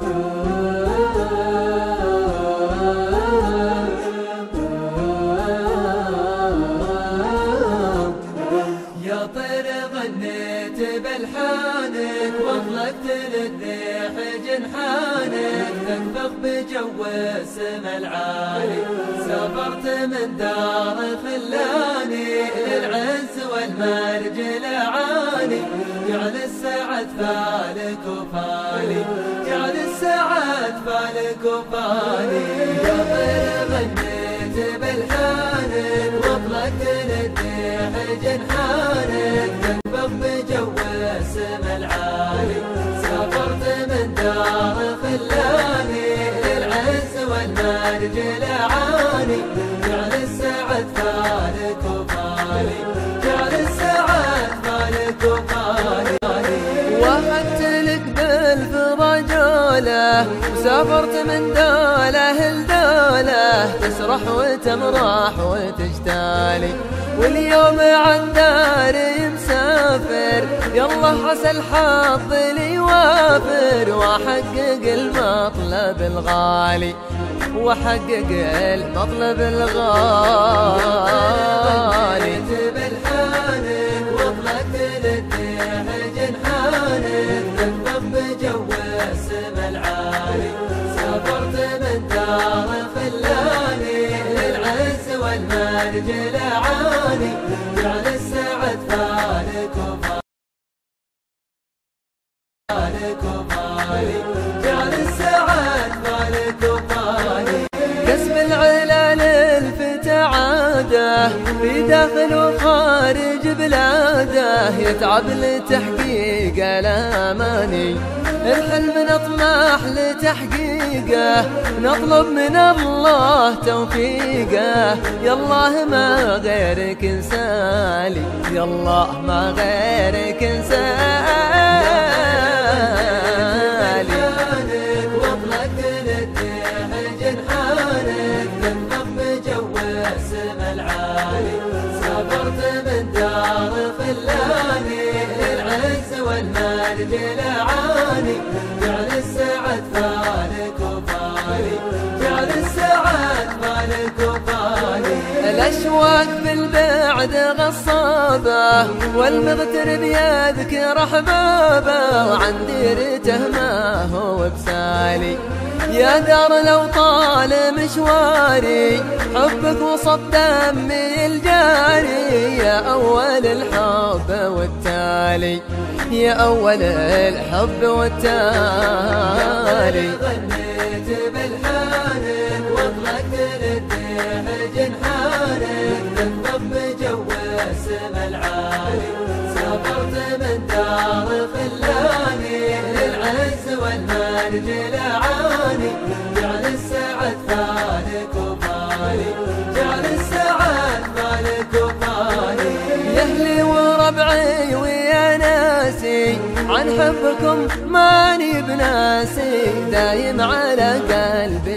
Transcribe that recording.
يا طير غنيت بلحانك واطلقت للريح جنحانك تنفخ بجو السما العالي. سافرت من دار خلاني للعز والمرج العالي. جعل السعد فالك وفالي، جعل السعد فالك وفالي. يا طير غنيت بلحانك واطلقت للريح جنحانك تنفخ بجو السما العالي. سافرت من دار خلاني للعز والمرج العالي. جعل السعد فالك وفالي، جعل السعد فالك وفالي. وهبت لك بالفضا جوله وسافرت من دوله لدوله تسرح وتمرح وتجتالي. واليوم عن داري مسافر يالله عسى الحظ لي يوافر واحقق المطلب الغالي، واحقق المطلب الغالي. بلحانك واطلقت للريح جنحانك تنفخ بجو السما العالي. سافرت من دار خلاني للعز والمرج العالي. جعل السعد فالك وفالي، جعل السعد فالك وفالي. كسب العلا للفتى عاده في داخل وخارج بلاده يتعب لتحقيق الاماني. الحلم نطمح لتحقيقه نطلب من الله توفيقه. يالله ما غيرك انسالي، يالله ما غيرك انسالي. واطلقت للريح جنحانك تنفخ بجو السما العالي. سافرت من دار خلاني للعز والمرج العالي. جعل السعد فالك وفالي، جعل السعد فالك وفالي. الأشواق بالبعد غصابة والمغتر بيذكر أحبابه وعن ديرته ما هو بسالي. يا دار لو طال مشواري حبك وسط دمي الجاري. يا أول الحب والتالي، يا أول الحب والتالي. غنيت بلحانك واطلقت للريح جنحانك تنفخ بجو السما العالي. سافرت من دار خلاني للعز والمرج العالي. جعل السعد فالك وفالي، جعل السعد فالك وفالي. يا اهلي وربعي ويا ناسي عن حبكم ماني بناسي. دايم على قلبي